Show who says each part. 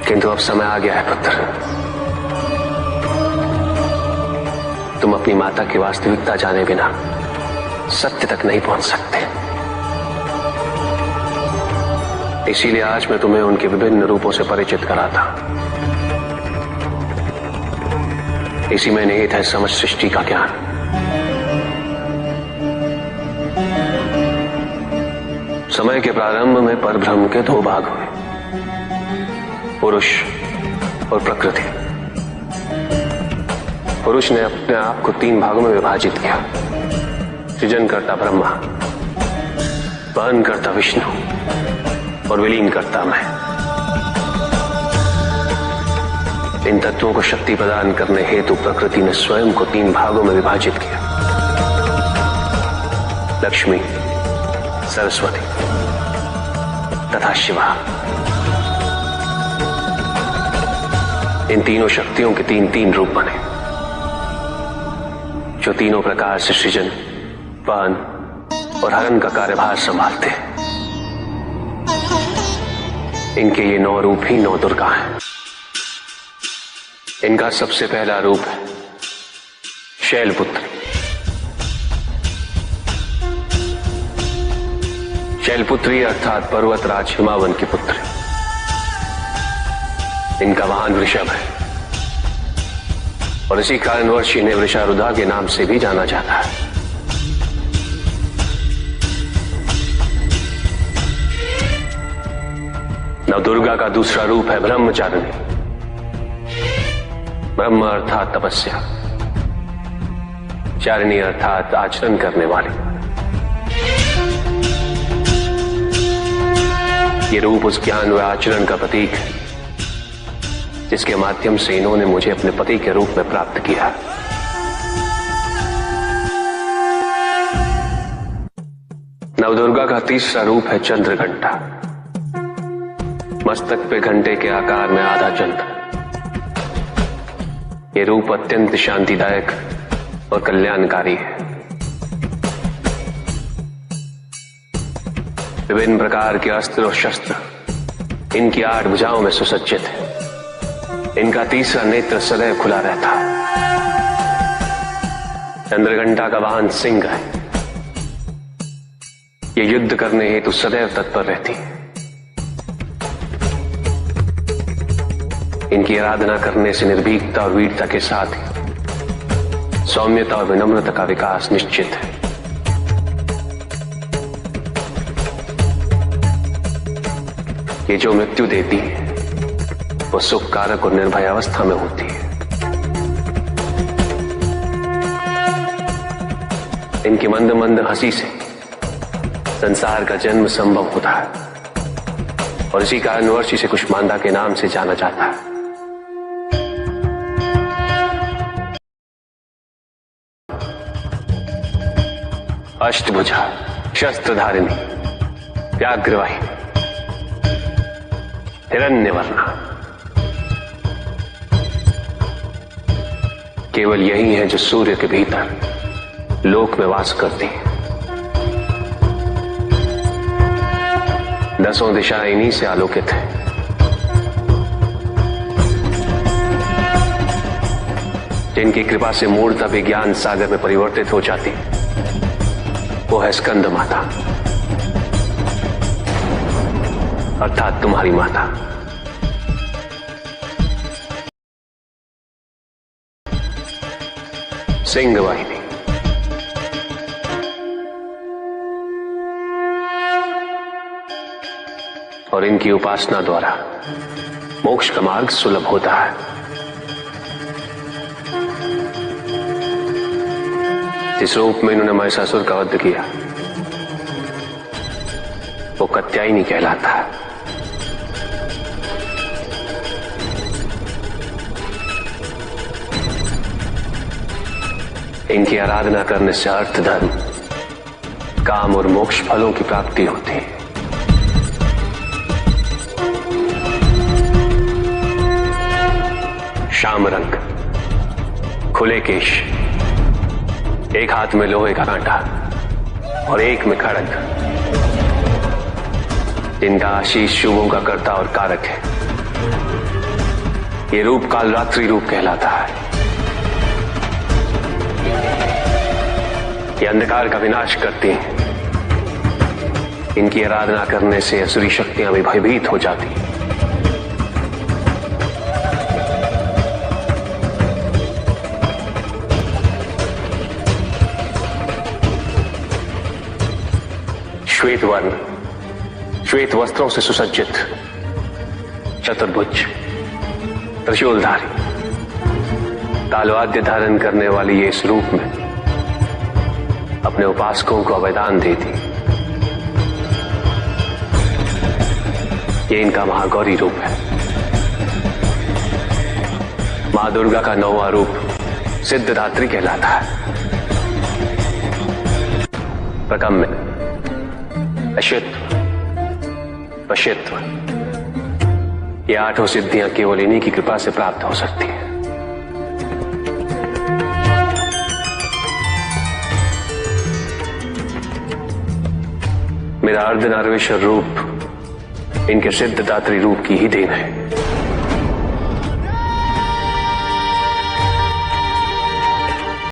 Speaker 1: किंतु अब समय आ गया है पुत्र। तुम अपनी माता की वास्तविकता जाने बिना सत्य तक नहीं पहुंच सकते। इसीलिए आज मैं तुम्हें उनके विभिन्न रूपों से परिचित कराता। इसी में निहित है समस्त सृष्टि का ज्ञान। समय के प्रारंभ में परब्रह्म के दो भाग हुए, पुरुष और प्रकृति। पुरुष ने अपने आप को 3 भागों में विभाजित किया, सृजनकर्ता ब्रह्मा, वहनकर्ता विष्णु और विलीनकर्ता मैं। इन तत्वों को शक्ति प्रदान करने हेतु प्रकृति ने स्वयं को 3 भागों में विभाजित किया, लक्ष्मी, सरस्वती तथा शिवा। इन तीनों शक्तियों के 3 रूप बने, जो तीनों प्रकार से सृजन, वहन और हरण का कार्यभार संभालते हैं। इनके ये 9 रूप ही 9 दुर्गा हैं। इनका सबसे पहला रूप है शैलपुत्री। शैलपुत्री अर्थात पर्वतराज हिमावन की पुत्री। इनका वाहन वृषभ है और इसी कारणवश इन्हें वृषारुधा के नाम से भी जाना जाता है। नवदुर्गा का दूसरा रूप है ब्रह्मचारिणी। ब्रह्म अर्थात तपस्या, चारिणी अर्थात आचरण करने वाली। ये रूप उस ज्ञान व आचरण का प्रतीक है जिसके माध्यम से इन्होंने मुझे अपने पति के रूप में प्राप्त किया। नवदुर्गा का तीसरा रूप है चंद्रघंटा। मस्तक पे घंटे के आकार में आधा चंद्र। ये रूप अत्यंत शांतिदायक और कल्याणकारी है। विभिन्न प्रकार के अस्त्र और शस्त्र इनकी 8 भुजाओं में सुसज्जित है। इनका तीसरा नेत्र सदैव खुला रहता है। चंद्रघंटा का वाहन सिंह है। ये युद्ध करने हेतु सदैव तत्पर रहती है। इनकी आराधना करने से निर्भीकता और वीरता के साथ ही सौम्यता और विनम्रता का विकास निश्चित है। ये जो मृत्यु देती है वो सुख कारक और निर्भय अवस्था में होती है। इनकी मंद मंद हंसी से संसार का जन्म संभव होता है और इसी कारणवश इसे कुष्मांडा के नाम से जाना जाता है। अष्टभुजा, शस्त्रधारिणी, व्याघ्रवाहिनी, हिरण्यवर्णा। केवल यही है जो सूर्य के भीतर लोक में वास करती है। 10 दिशाएं इन्हीं से आलोकित है। जिनकी कृपा से मूर्ता भी ज्ञान सागर में परिवर्तित हो जाती, वो है स्कंद माता अर्थात तुम्हारी माता। सिंह वाहिनी, और इनकी उपासना द्वारा मोक्ष का मार्ग सुलभ होता है। जिस रूप में इन्होंने महिषासुर का वध किया वो कात्यायनी कहलाता है। इनकी आराधना करने से अर्थ, धर्म, काम और मोक्ष फलों की प्राप्ति होती है। श्याम रंग, खुले केश, एक हाथ में लोहे का कांटा और एक में खड़ग, जिनका आशीष शुभों का कर्ता और कारक है। ये रूप कालरात्रि रूप कहलाता है। ये अंधकार का विनाश करती हैं। इनकी आराधना करने से असुरी शक्तियां भी भयभीत हो जाती हैं। श्वेत वर्ण, श्वेत वस्त्रों से सुसज्जित, चतुर्भुज, त्रिशूलधारी, तालवाद्य धारण करने वाली ये इस रूप में अपने उपासकों को अभयदान देती। ये इनका महागौरी रूप है। मां दुर्गा का 9वां रूप सिद्धदात्री कहलाता है। प्रकम में अशित्व, वशित्व, ये 8 सिद्धियां केवल इन्हीं की कृपा से प्राप्त हो सकती हैं। मेरा अर्धनारीश्वर रूप इनके सिद्धदात्री रूप की ही देन है।